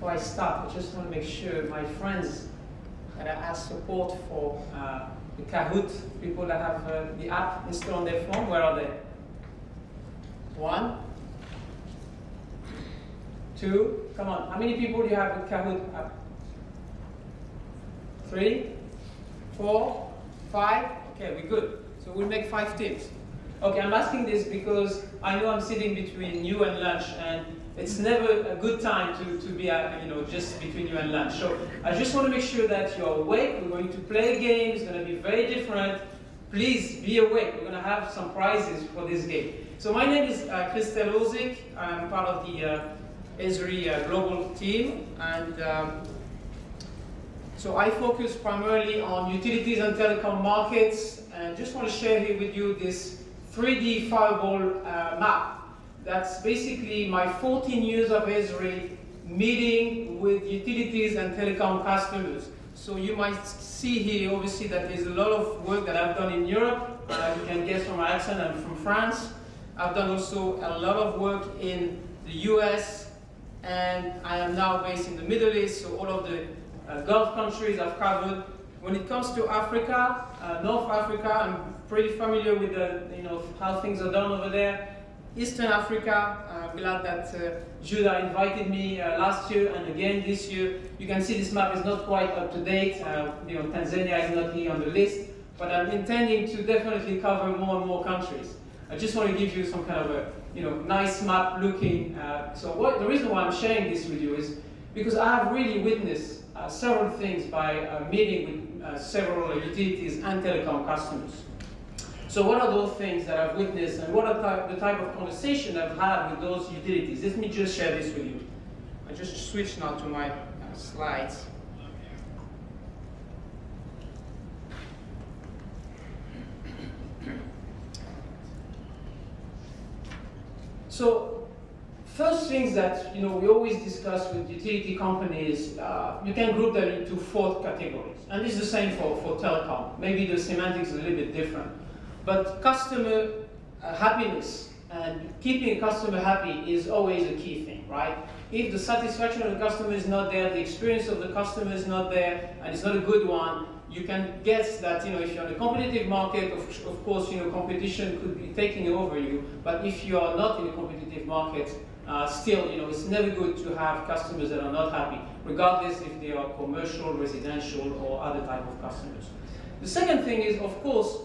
before I start, I just want to make sure my friends that I ask support for the Kahoot, people that have the app installed on their phone, where are they? 1, 2, come on. How many people do you have with Kahoot app? 3, 4, 5. Okay, we're good. So we'll make 5 teams. Okay, I'm asking this because I know I'm sitting between you and lunch, and it's never a good time to be just between you and lunch. So I just want to make sure that you're awake. We're going to play a game. It's going to be very different. Please be awake. We're going to have some prizes for this game. So my name is Crystelle Ourzik. I'm part of the Esri global team, and so I focus primarily on utilities and telecom markets, and just want to share here with you this 3D fireball map. That's basically my 14 years of Esri meeting with utilities and telecom customers. So you might see here, obviously, that there's a lot of work that I've done in Europe. You can guess from my accent, I'm from France. I've done also a lot of work in the US, and I am now based in the Middle East, so all of the Gulf countries I've covered. When it comes to Africa, North Africa, I'm pretty familiar with how things are done over there. Eastern Africa, I'm glad that Judah invited me last year and again this year. You can see this map is not quite up to date. Tanzania is not here on the list, but I'm intending to definitely cover more and more countries. I just want to give you some kind of a nice map looking. The reason why I'm sharing this with you is because I have really witnessed several things by meeting with several utilities and telecom customers. So what are those things that I've witnessed, and what are the type of conversation I've had with those utilities? Let me just share this with you. I just switch now to my slides. So first things that we always discuss with utility companies, you can group them into 4 categories, and this is the same for telecom. Maybe the semantics is a little bit different, but customer happiness and keeping a customer happy is always a key thing, right? If the satisfaction of the customer is not there, the experience of the customer is not there, and it's not a good one, you can guess that if you're in a competitive market, of course competition could be taking over you. But if you are not in a competitive market, still it's never good to have customers that are not happy, regardless if they are commercial, residential, or other type of customers. The second thing is, of course,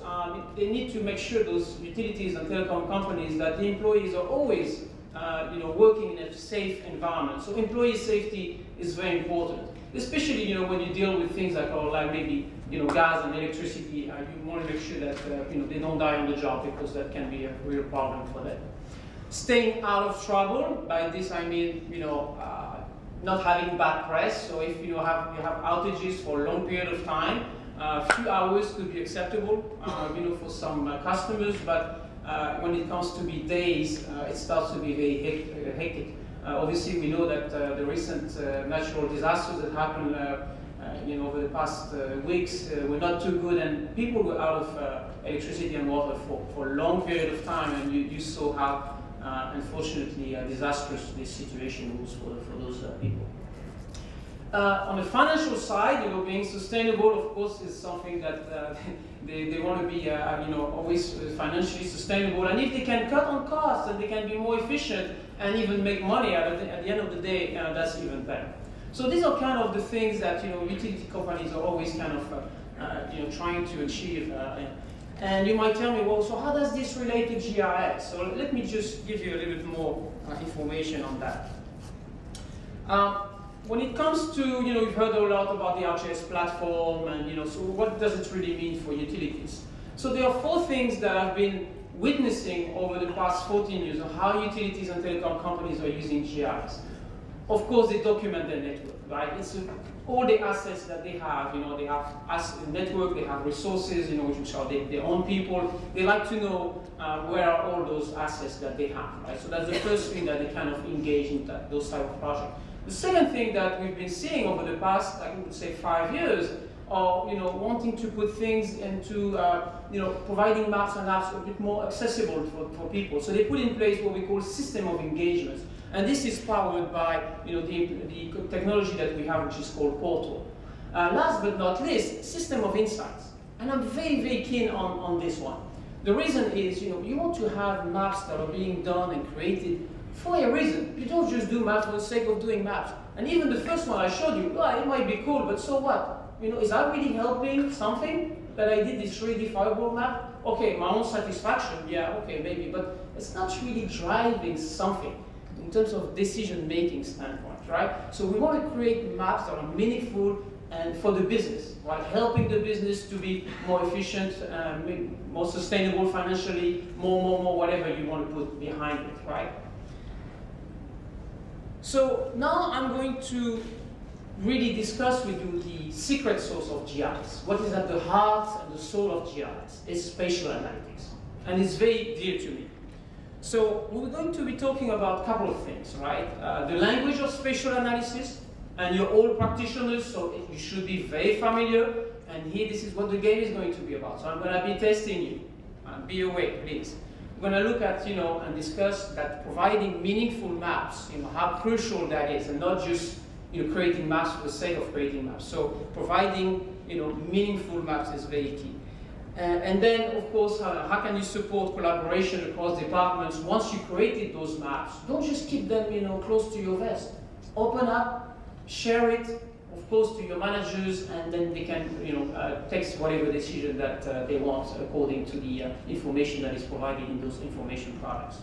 they need to make sure, those utilities and telecom companies, that the employees are always working in a safe environment. So employee safety is very important, especially when you deal with things like maybe gas and electricity. You want to make sure that they don't die on the job, because that can be a real problem for them. Staying out of trouble. By this I mean not having bad press. So if you have outages for a long period of time, a few hours could be acceptable for some customers, but when it comes to be days, it starts to be very hectic. Obviously, we know that the recent natural disasters that happened over the past weeks were not too good, and people were out of electricity and water for a long period of time, and you saw how unfortunately disastrous this situation was for those people. On the financial side, being sustainable, of course, is something that they want to be, always financially sustainable. And if they can cut on costs and they can be more efficient and even make money at the end of the day, that's even better. So these are kind of the things that utility companies are always kind of trying to achieve. And you might tell me, well, so how does this relate to GIS? So let me just give you a little bit more information on that. When it comes to, you've heard a lot about the ArcGIS platform, and so what does it really mean for utilities? So there are 4 things that I've been witnessing over the past 14 years of how utilities and telecom companies are using GIS. Of course, they document their network, right? It's all the assets that they have. They have network, they have resources, which are their own people. They like to know where are all those assets that they have, right? So that's the first thing that they kind of engage in those type of projects. The second thing that we've been seeing over the past, I would say, 5 years, or wanting to put things into providing maps and apps a bit more accessible for people. So they put in place what we call system of engagement, and this is powered by the technology that we have, which is called Portal. Last but not least, system of insights, and I'm very, very keen on this one. The reason is, you want to have maps that are being done and created for a reason. You don't just do maps for the sake of doing maps. And even the first one I showed you, well, it might be cool, but so what? Is that really helping something that I did this 3D fireball map? Okay, my own satisfaction, yeah, okay, maybe, but it's not really driving something in terms of decision-making standpoint, right? So we want to create maps that are meaningful and for the business, right? Helping the business to be more efficient, more sustainable financially, more, whatever you want to put behind it, right? So now I'm going to really discuss with you the secret sauce of GIS. What is at the heart and the soul of GIS is spatial analytics, and it's very dear to me. So we're going to be talking about a couple of things, right? The language of spatial analysis, and you're all practitioners, so you should be very familiar. And here, this is what the game is going to be about. So I'm going to be testing you. Be awake, please. We're going to look at, and discuss that providing meaningful maps, how crucial that is, and not just, creating maps for the sake of creating maps. So providing, meaningful maps is very key. And then, of course, how can you support collaboration across departments once you created those maps? Don't just keep them, close to your vest. Open up. Share it, of course, to your managers, and then they can, take whatever decision that they want according to the information that is provided in those information products.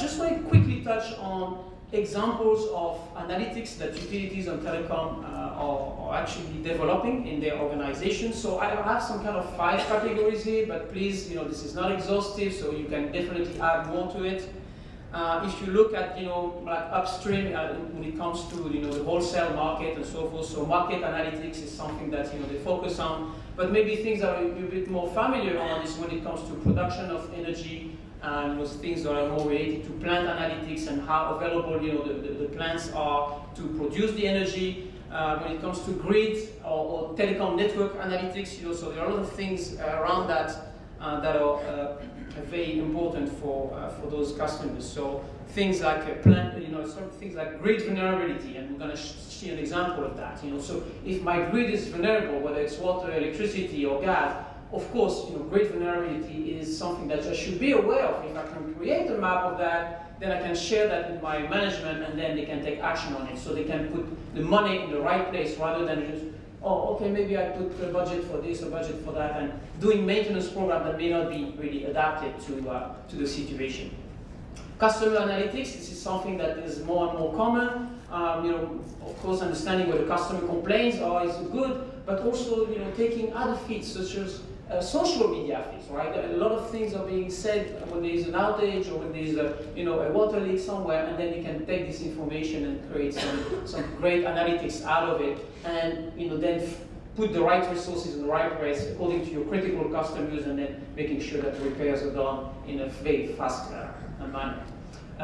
Just want to quickly touch on examples of analytics that utilities and telecom are actually developing in their organization. So I have some kind of 5 categories here, but please, this is not exhaustive, so you can definitely add more to it. If you look at, like upstream when it comes to, the wholesale market and so forth, so market analytics is something that, they focus on. But maybe things that you're a bit more familiar on is when it comes to production of energy, and those things that are more related to plant analytics and how available, the plants are to produce the energy. When it comes to grid or telecom network analytics, so there are a lot of things around that that are very important for those customers. So things like plant, things like grid vulnerability, and we're going to see an example of that. So if my grid is vulnerable, whether it's water, electricity, or gas, of course, grid vulnerability is something that I should be aware of. If I can create a map of that, then I can share that with my management, and then they can take action on it. So they can put the money in the right place rather than just, oh, okay, maybe I put a budget for this, a budget for that, and doing maintenance program that may not be really adapted to the situation. Customer analytics, this is something that is more and more common. Of course, understanding where the customer complaints are is good, but also, taking other feeds such as social media feeds, right? A lot of things are being said when there is an outage or when there is a water leak somewhere, and then you can take this information and create some great analytics out of it, and then put the right resources in the right place according to your critical customers, and then making sure that the repairs are done in a very fast manner.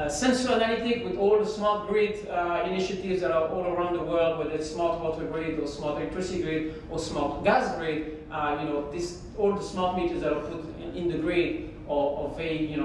Sensor analytic with all the smart grid initiatives that are all around the world, whether it's smart water grid or smart electricity grid or smart gas grid, all the smart meters that are put in the grid are very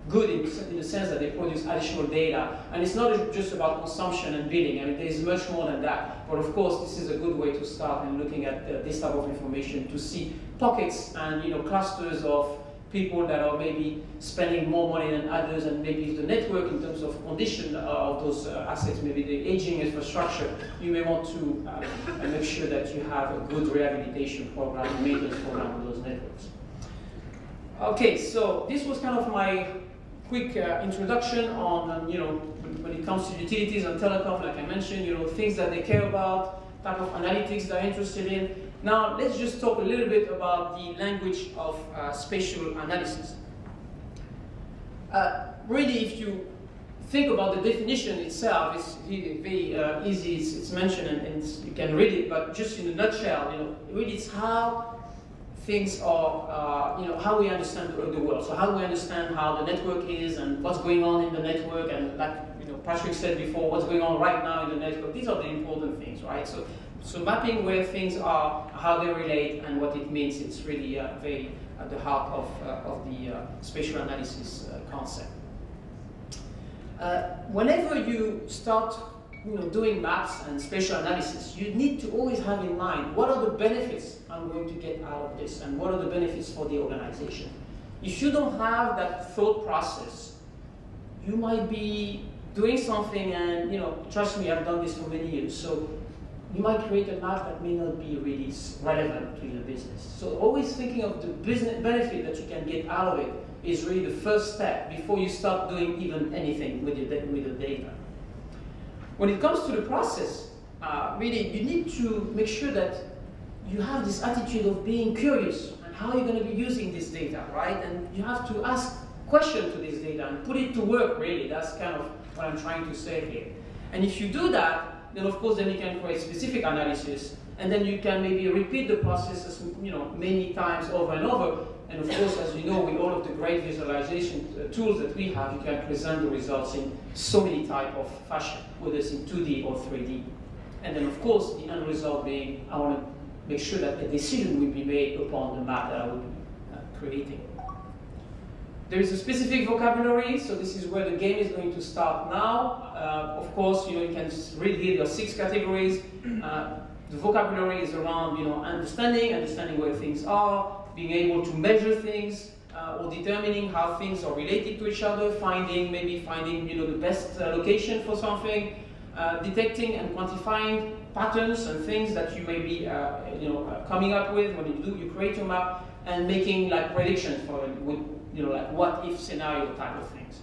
good in the sense that they produce additional data. And it's not just about consumption and billing. I mean, there's much more than that. But of course, this is a good way to start and looking at this type of information to see pockets and clusters of people that are maybe spending more money than others, and maybe the network in terms of condition of those assets, maybe the aging infrastructure, you may want to make sure that you have a good rehabilitation program, maintenance program for those networks. Okay, so this was kind of my quick introduction on, when it comes to utilities and telecom, like I mentioned, things that they care about, type of analytics they're interested in. Now, let's just talk a little bit about the language of spatial analysis. Really, if you think about the definition itself, it's really very easy. It's mentioned and you can read it, but just in a nutshell, really it's how things are, how we understand the world. So how we understand how the network is and what's going on in the network, and like we Patrick said before, what's going on right now in the network. These are the important things, right? So mapping where things are, how they relate, and what it means, it's really very at the heart of the spatial analysis concept. Whenever you start doing maps and spatial analysis, you need to always have in mind what are the benefits I'm going to get out of this, and what are the benefits for the organization. If you don't have that thought process, you might be doing something, and trust me, I've done this for many years, so you might create a map that may not be really relevant to your business. So always thinking of the business benefit that you can get out of it is really the first step before you start doing even anything with the data. When it comes to the process, really you need to make sure that you have this attitude of being curious and how you're going to be using this data, right? And you have to ask questions to this data and put it to work, really. That's kind of what I'm trying to say here. And if you do that, then of course then you can create specific analysis, and then you can maybe repeat the processes many times over and over. And of course, as you know, with all of the great visualization tools that we have, you can present the results in so many type of fashion, whether it's in 2D or 3D. And then of course, the end result being, I want to make sure that a decision will be made upon the map that I will be creating. There is a specific vocabulary, so this is where the game is going to start now. Of course, you can read here your 6 categories. The vocabulary is around, understanding where things are, being able to measure things, or determining how things are related to each other, finding the best location for something, detecting and quantifying patterns and things that you may be coming up with when you create your map, and making predictions for it with what if scenario type of things.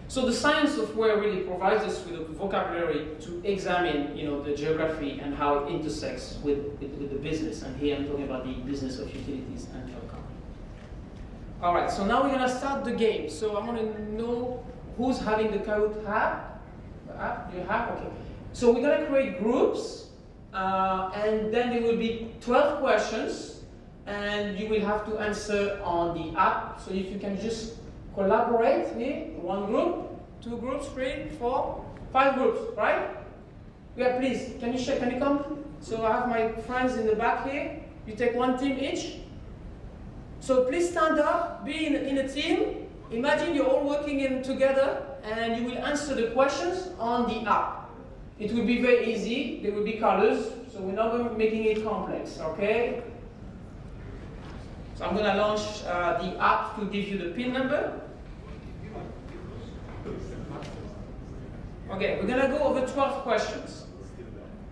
So the science of where really provides us with a vocabulary to examine the geography and how it intersects with the business. And here I'm talking about the business of utilities and telecom. All right, so now we're going to start the game. So I want to know who's having the Kahoot app. You have? Okay. So we're going to create groups, and then there will be 12 questions, and you will have to answer on the app. So if you can just collaborate here, 1 group, 2 groups, 3, 4, 5 groups, right? Yeah, please, can you come? So I have my friends in the back here. You take 1 team each. So please stand up, be in a team. Imagine you're all working together, and you will answer the questions on the app. It will be very easy. There will be colors, so we're not going to be making it complex, okay? So I'm going to launch the app to give you the PIN number. Okay, we're going to go over 12 questions.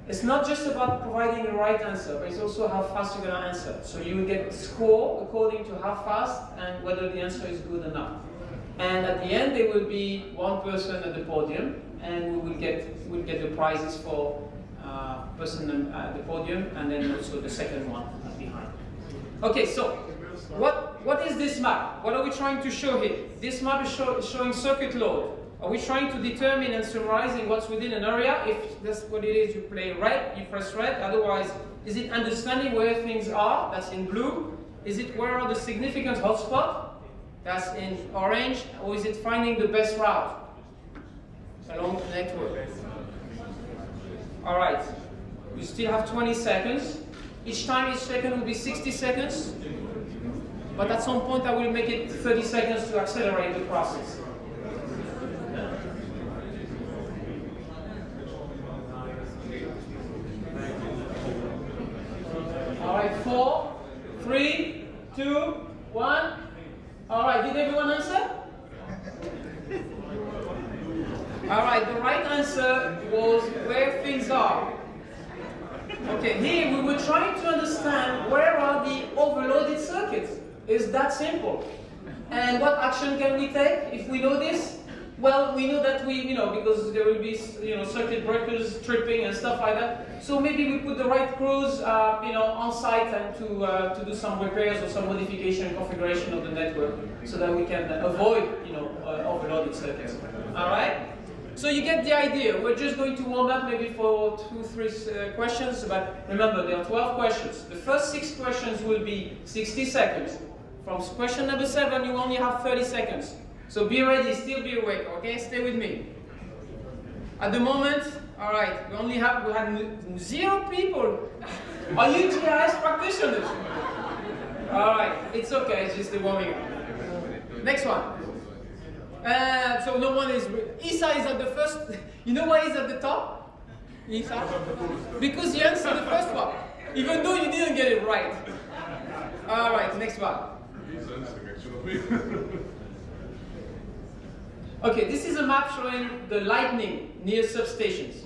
It's not just about providing the right answer, but it's also how fast you're going to answer. So you will get a score according to how fast and whether the answer is good enough. And at the end, there will be 1 person at the podium, and we'll get the prizes for person at the podium, and then also the second one behind. Okay, so what is this map? What are we trying to show here? This map is showing circuit load. Are we trying to determine and summarizing what's within an area? If that's what it is, you press red. Otherwise, is it understanding where things are? That's in blue. Is it where are the significant hotspots? That's in orange. Or is it finding the best route along the network? All right. We still have 20 seconds. Each second will be 60 seconds. But at some point, I will make it 30 seconds to accelerate the process. All right, 4, 3, 2, 1. All right, did everyone answer? All right, the right answer was where things are. Okay, here we were trying to understand where are the overloaded circuits. It's that simple. And what action can we take if we know this? Well, we know that because there will be, circuit breakers tripping and stuff like that. So maybe we put the right crews, on site and to do some repairs or some modification and configuration of the network, so that we can avoid, overloaded circuits. All right. So you get the idea. We're just going to warm up maybe for 2-3 questions, but remember there are 12 questions. The first 6 questions will be 60 seconds. From question number 7, you only have 30 seconds. So be ready, still be awake, okay? Stay with me. At the moment, all right, we had 0 people. Are you GIS practitioners? All right, it's okay, it's just the warming up. Next one. So no one is. Isa is at the first. You know why he's at the top? Isa? Because you answered the first one, even though you didn't get it right. All right, next one. Okay, this is a map showing the lightning near substations.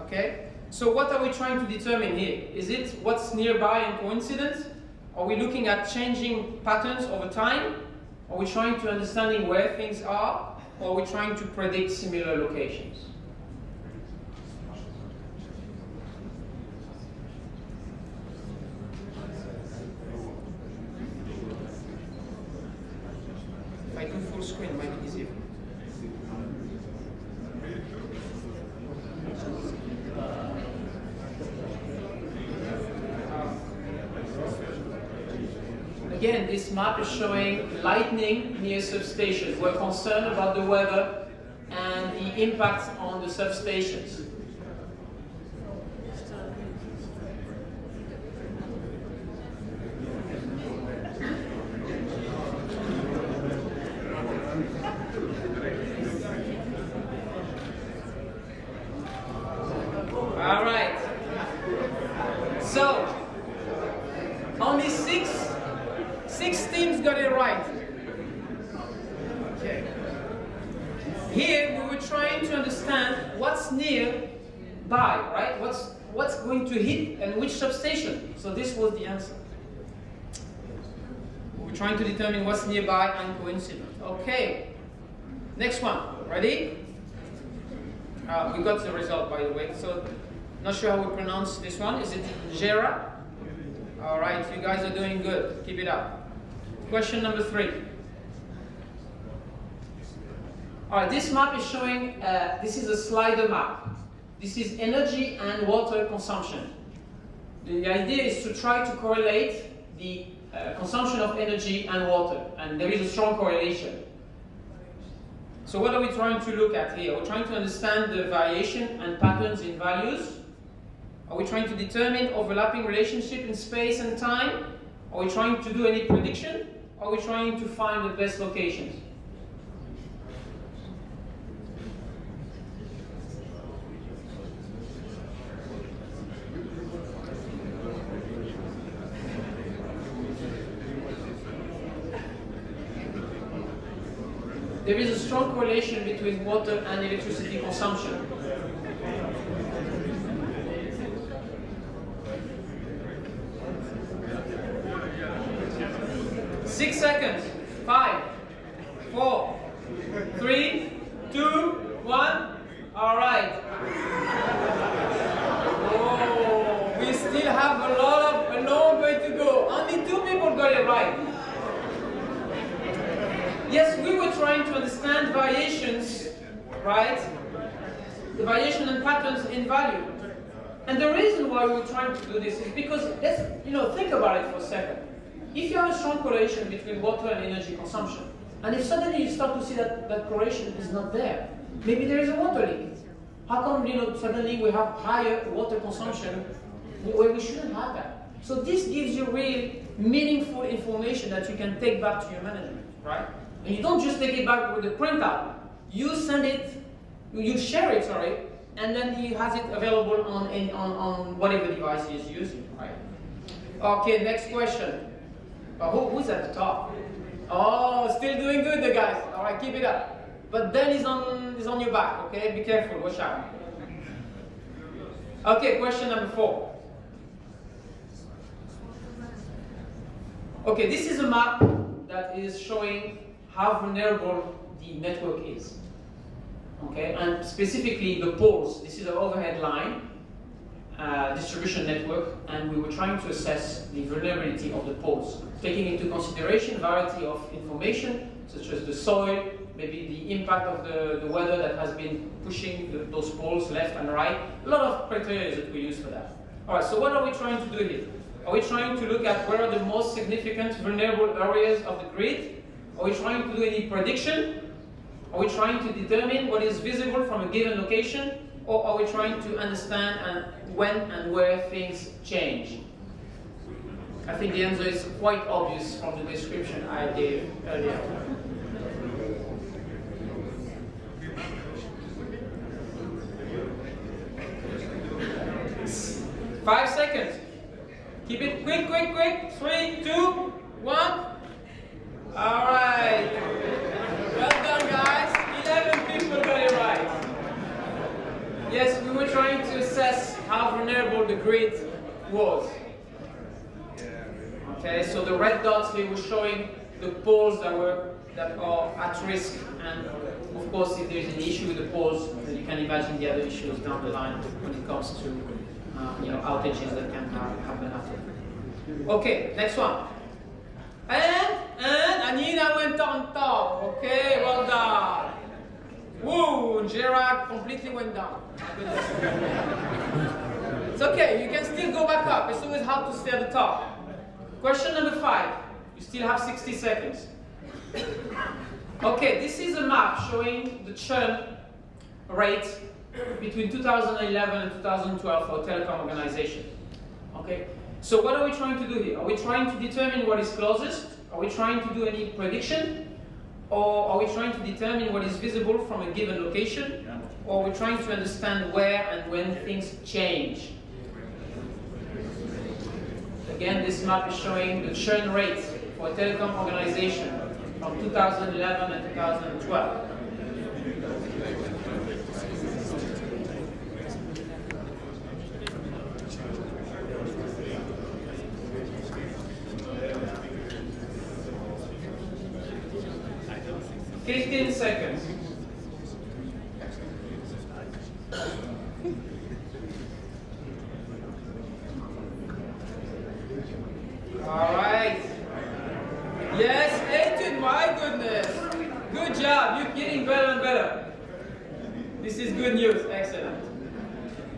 Okay, so what are we trying to determine here? Is it what's nearby and coincident? Are we looking at changing patterns over time? Are we trying to understanding where things are? Or are we trying to predict similar locations? If I do full screen, it might be easier. Again, this map is showing lightning near substations. We're concerned about the weather and the impact on the substations. All right. So, only six teams got it right. Okay. Here we were trying to understand what's nearby, right? What's going to hit and which substation. So this was the answer. We were trying to determine what's nearby and coincident. Okay. Next one. Ready? We got the result, by the way. So not sure how we pronounce this one. Is it Gera? All right, you guys are doing good. Keep it up. Question number 3. All right, this map is showing, this is a slider map. This is energy and water consumption. The idea is to try to correlate the consumption of energy and water, and there is a strong correlation. So what are we trying to look at here? We're trying to understand the variation and patterns in values. Are we trying to determine overlapping relationship in space and time? Are we trying to do any prediction? Or are we trying to find the best locations? There is a strong correlation between water and electricity consumption. Six seconds. 5, 4, 3, 2, 1. All right. Oh, we still have a long way to go. Only 2 people got it right. Yes, we were trying to understand variations, right? The variation and patterns in value. And the reason why we were trying to do this is because, let's think about it for a second. If you have a strong correlation between water and energy consumption, and if suddenly you start to see that correlation is not there, maybe there is a water leak. How come suddenly we have higher water consumption where we shouldn't have that? So this gives you real meaningful information that you can take back to your management, right? And you don't just take it back with a printout. You send it, you share it, and then he has it available on whatever device he is using, right? Okay, next question. Who's at the top? Oh, still doing good, the guys. All right, keep it up. But then he's on your back, okay? Be careful, watch out. Okay, question number 4. Okay, this is a map that is showing how vulnerable the network is. Okay, and specifically the poles. This is an overhead line, distribution network, and we were trying to assess the vulnerability of the poles, taking into consideration variety of information, such as the soil, maybe the impact of the weather that has been pushing those poles left and right. A lot of criteria that we use for that. All right, so what are we trying to do here? Are we trying to look at where are the most significant vulnerable areas of the grid? Are we trying to do any prediction? Are we trying to determine what is visible from a given location? Or are we trying to understand when and where things change? I think the answer is quite obvious from the description I gave earlier. Five seconds. Keep it quick, quick, quick. 3, 2, 1. All right. Well done, guys. 11 people got it right. Yes, we were trying to assess how vulnerable the grid was. Okay, so the red dots here were showing the poles that are at risk, and of course, if there's an issue with the poles, then you can imagine the other issues down the line when it comes to outages that can happen after. Okay, next one. And Anina went on top. Okay, well done. Woo, Gerard completely went down. It's okay, you can still go back up. It's always hard to stay at the top. Question number 5. You still have 60 seconds. Okay, this is a map showing the churn rate between 2011 and 2012 for a telecom organization. Okay, so what are we trying to do here? Are we trying to determine what is closest? Are we trying to do any prediction? Or are we trying to determine what is visible from a given location? Or are we trying to understand where and when things change? Again, this map is showing the churn rate for a telecom organization from 2011 and 2012. $15 seconds. All right. Yes, 18, my goodness. Good job, you're getting better and better. This is good news, excellent.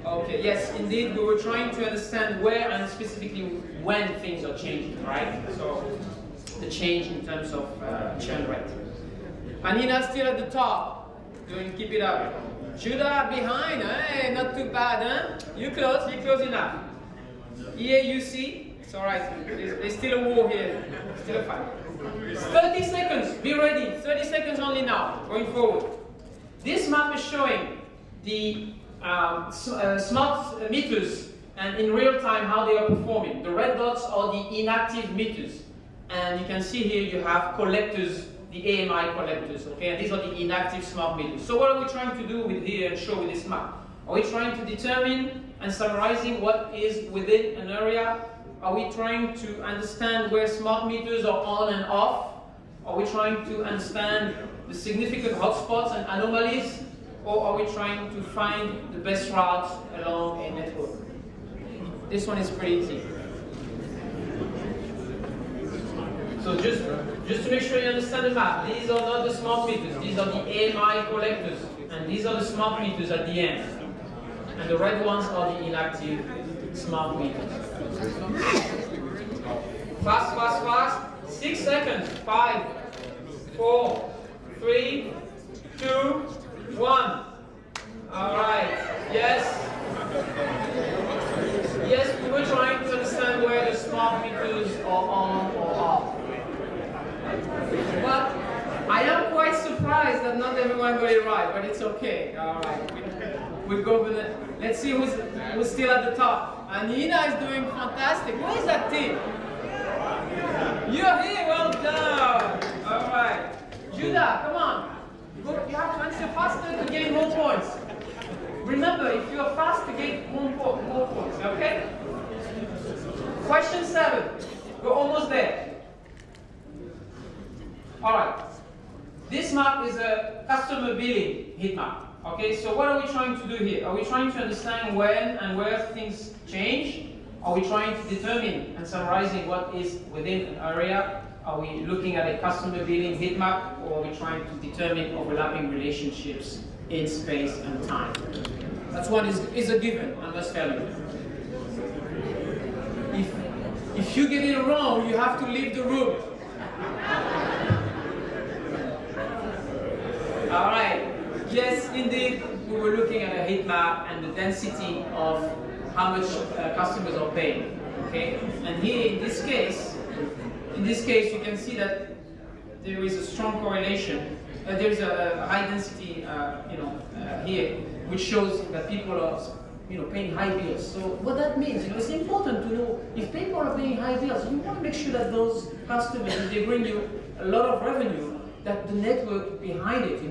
Okay, yes, indeed, we were trying to understand where and specifically when things are changing, right? So, the change in terms of churn rate. Anina's still at the top. Keep it up. Judah behind, hey, not too bad, huh? You're close enough. EAUC, it's alright, there's still a war here, still a fight. 30 seconds, be ready, 30 seconds only now, going forward. This map is showing the smart meters and in real time how they are performing. The red dots are the inactive meters. And you can see here you have collectors, the AMI collectors, okay? And these are the inactive smart meters. So what are we trying to do with here and show with this map? Are we trying to determine and summarizing what is within an area? Are we trying to understand where smart meters are on and off? Are we trying to understand the significant hotspots and anomalies? Or are we trying to find the best routes along a network? This one is pretty easy. So just to make sure you understand the map, these are not the smart meters, these are the AMI collectors, and these are the smart meters at the end. And the red ones are the inactive smart meters. Fast, fast, fast. 6 seconds. 5, 4, 3, 2, 1. All right. Yes. Yes, we were trying to understand where the smart meters are on or off. But I am quite surprised that not everyone got it right, but it's okay. All right. We go with it. Let's see who's still at the top. Anina is doing fantastic. Where is that team? You're here. Well done. All right. Judah, come on. You have to answer faster to gain more points. Remember, if you are fast, to gain more points. Okay? Question 7. We're almost there. All right. This map is a customer billing heat map. Okay, so what are we trying to do here? Are we trying to understand when and where things change? Are we trying to determine and summarizing what is within an area? Are we looking at a customer billing heat map, or are we trying to determine overlapping relationships in space and time? That's one is a given, I must tell you. If you get it wrong, you have to leave the room. indeed, we were looking at a heat map and the density of how much customers are paying. Okay, and here in this case, you can see that there is a strong correlation. There is a high density, here, which shows that people are, paying high bills. So what that means, it's important to know if people are paying high bills. You want to make sure that those customers, if they bring you a lot of revenue, that the network behind it,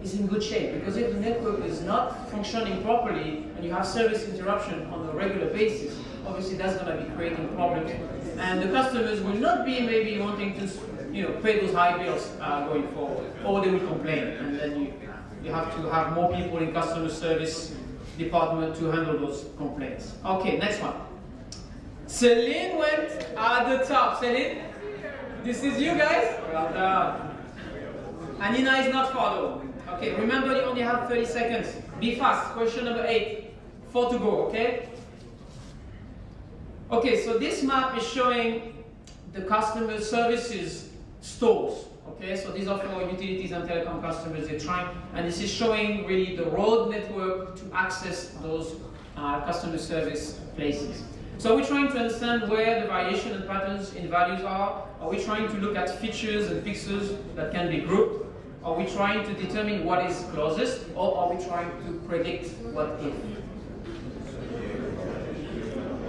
is in good shape. Because if the network is not functioning properly and you have service interruption on a regular basis, obviously that's going to be creating problems. And the customers will not be maybe wanting to, pay those high bills going forward, or they will complain, and then you have to have more people in customer service department to handle those complaints. Okay, next one. Celine went at the top. Celine, this is you guys. Well done. Anina is not far though. Okay, remember you only have 30 seconds. Be fast. Question number 8. 4 to go, okay? Okay, so this map is showing the customer services stores. Okay, so these are for utilities and telecom customers. They're trying, and this is showing really the road network to access those customer service places. So we're trying to understand where the variation and patterns in values are. Are we trying to look at features and pixels that can be grouped? Are we trying to determine what is closest, or are we trying to predict what if?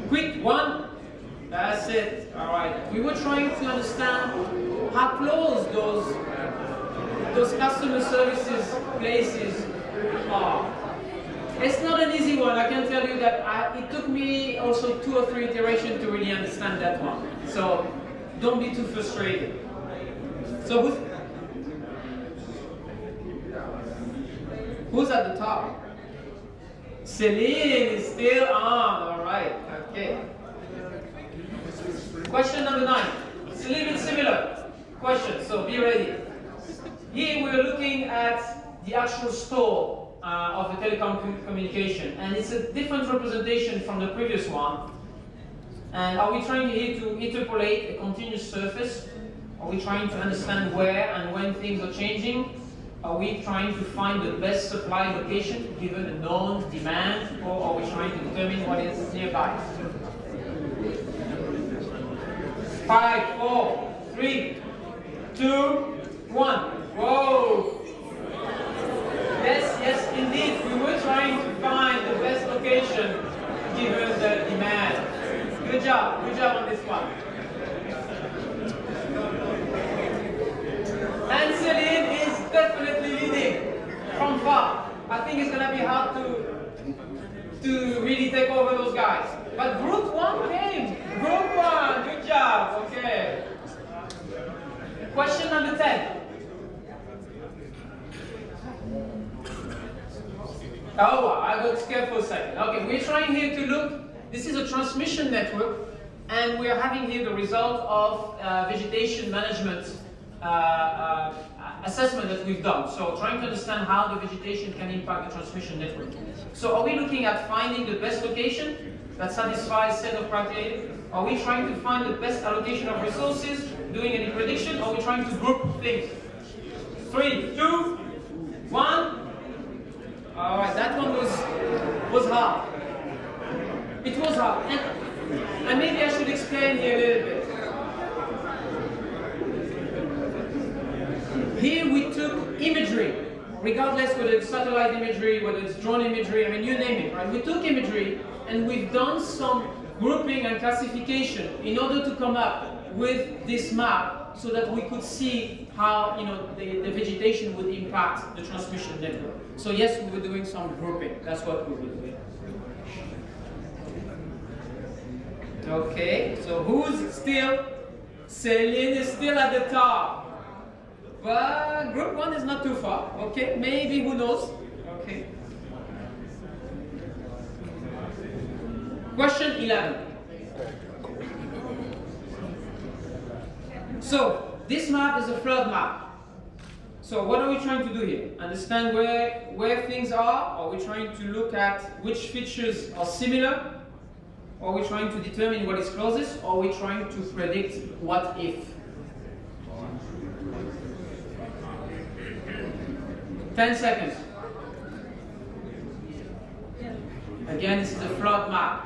Quick one. That's it. All right. We were trying to understand how close those customer services places are. It's not an easy one. I can tell you that it took me also 2 or 3 iterations to really understand that one. So don't be too frustrated. So who's at the top? Celine is still on. All right. Okay. Question number 9. It's a little bit similar question, so be ready. Here we're looking at the actual store of the telecom communication, and it's a different representation from the previous one. And are we trying here to interpolate a continuous surface? Are we trying to understand where and when things are changing? Are we trying to find the best supply location given a known demand, or are we trying to determine what is nearby? 5, 4, 3, 2, 1. Whoa! Yes, indeed. We were trying to find the best location given the demand. Good job on this one. And Celine is definitely leading from far. I think it's going to be hard to really take over those guys. But group 1 came. Group 1, good job. Okay. Question number 10. Oh, I got scared for a second. Okay, we're trying here to look. This is a transmission network, and we are having here the result of vegetation management assessment that we've done. So trying to understand how the vegetation can impact the transmission network. So are we looking at finding the best location that satisfies set of criteria? Are we trying to find the best allocation of resources, doing any prediction, or are we trying to group things? 3, 2, 1. All right, that one was hard. It was hard. And maybe I should explain here a little bit. Here we took imagery, regardless whether it's satellite imagery, whether it's drone imagery, I mean, you name it, right? We took imagery and we've done some grouping and classification in order to come up with this map so that we could see how the vegetation would impact the transmission network. So yes, we were doing some grouping. That's what we were doing. Okay, so who's still? Celine is still at the top. But group 1 is not too far. Okay, maybe, who knows? Okay. Question 11. So, this map is a flood map. So what are we trying to do here? Understand where things are? Are we trying to look at which features are similar? Are we trying to determine what is closest? Or are we trying to predict what if? 10 seconds. Again, this is a flood map.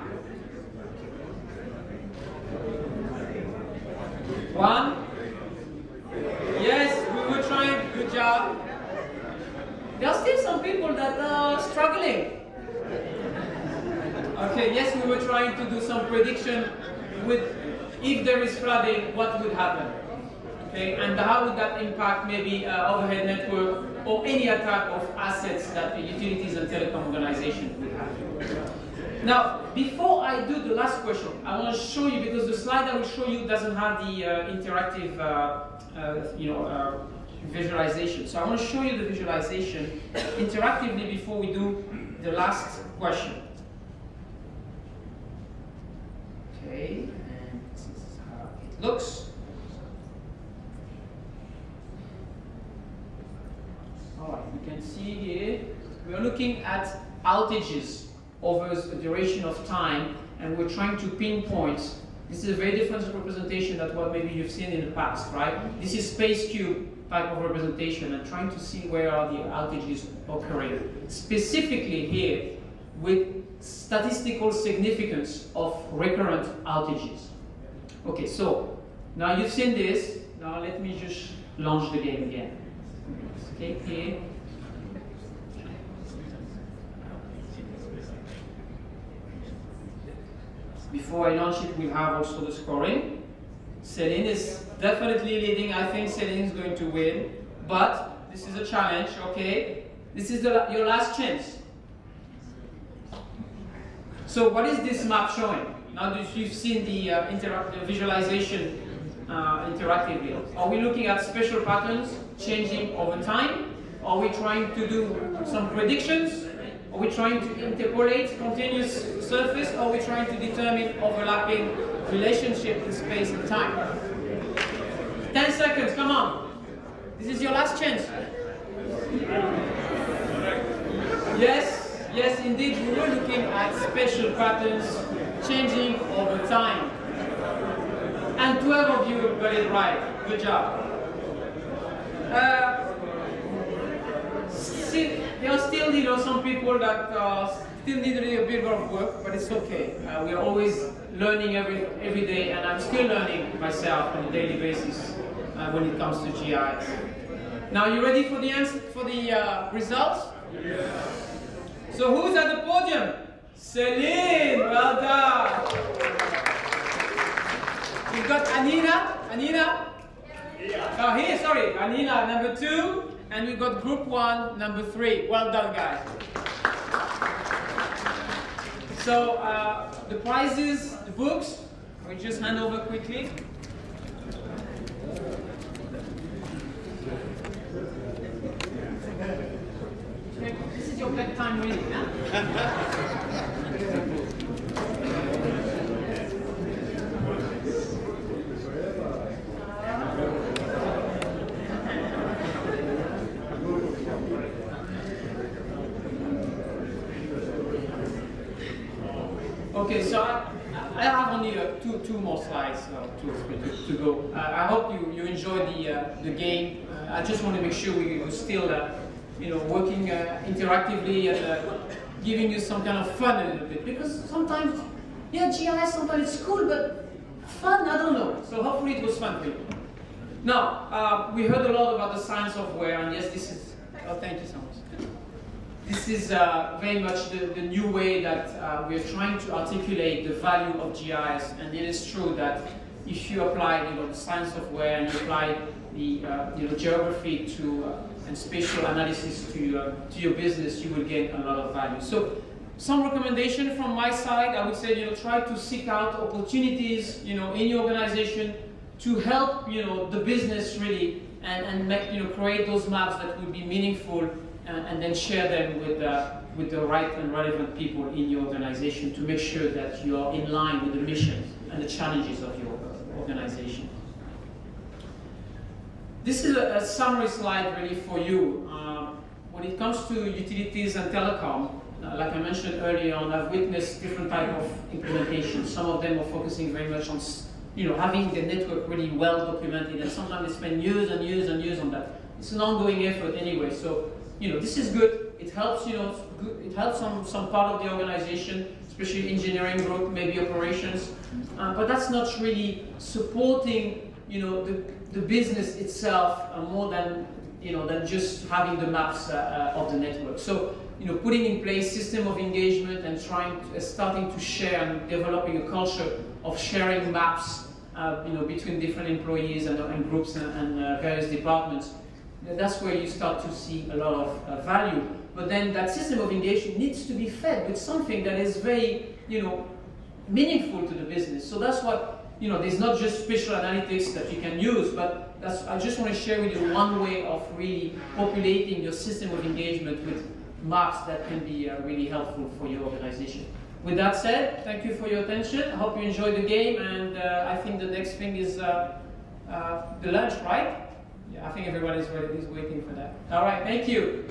1. Yes, we were trying. Good job. There are still some people that are struggling. Okay, yes, we were trying to do some prediction with if there is flooding, what would happen? Okay, and how would that impact maybe overhead network or any type of assets that the utilities and telecom organization would have. Now, before I do the last question, I want to show you, because the slide I will show you doesn't have the interactive visualization. So I want to show you the visualization interactively before we do the last question. Okay, and this is how it looks. Alright, you can see here, we are looking at outages over a duration of time, and we're trying to pinpoint. This is a very different representation than what maybe you've seen in the past, right? This is space cube type of representation, and trying to see where are the outages occurring. Specifically here, with statistical significance of recurrent outages. Okay, so now you've seen this. Now let me just launch the game again. Okay, here. Before I launch it, we'll have also the scoring. Céline is definitely leading. I think Céline is going to win, but this is a challenge, okay? This is your last chance. So what is this map showing? Now that you've seen the visualization interactively, are we looking at spatial patterns changing over time? Are we trying to do some predictions? Are we trying to interpolate continuous surface? Or are we trying to determine overlapping relationship in space and time? 10 seconds, come on. This is your last chance. Yes, indeed, we were looking at spatial patterns changing over time. And 12 of you got it right. Good job. There are still, some people that still need a little bit of work, but it's okay. We are always learning every day, and I'm still learning myself on a daily basis when it comes to GIS. Now, you ready for the results? Yes. So who's at the podium? Céline, well done. We've got Anina. Oh, here, sorry, Anina, number 2. And we've got group 1, number 3. Well done, guys. So the prizes, the books, we just hand over quickly. This is your bedtime reading, huh? Okay, so I have only two more slides to go. I hope you enjoyed the game. I just want to make sure we're still working interactively and giving you some kind of fun a little bit, because sometimes, GIS sometimes it's cool, but fun, I don't know. So hopefully it was fun for you. Now, we heard a lot about the science of where, and yes, this is, thank you so much. This is very much the new way that we are trying to articulate the value of GIS, and it is true that if you apply the science of where and you apply the geography to and spatial analysis to your business, you will gain a lot of value. So some recommendation from my side, I would say try to seek out opportunities in your organization to help the business really and make, create those maps that will be meaningful. And then share them with the right and relevant people in your organization to make sure that you are in line with the mission and the challenges of your organization. This is a summary slide really for you. When it comes to utilities and telecom, like I mentioned earlier on, I've witnessed different type of implementations. Some of them are focusing very much on having the network really well documented, and sometimes they spend years and years and years on that. It's an ongoing effort anyway, so this is good. It helps, it helps some part of the organization, especially engineering group, maybe operations, but that's not really supporting, the business itself more than, than just having the maps of the network. So, putting in place system of engagement and starting to share and developing a culture of sharing maps, between different employees and groups and various departments. That's where you start to see a lot of value. But then that system of engagement needs to be fed with something that is very, meaningful to the business. So that's what, there's not just spatial analytics that you can use, but I just want to share with you one way of really populating your system of engagement with maps that can be really helpful for your organization. With that said, thank you for your attention. I hope you enjoyed the game, and I think the next thing is the lunch, right? Yeah, I think everybody's waiting for that. All right, thank you.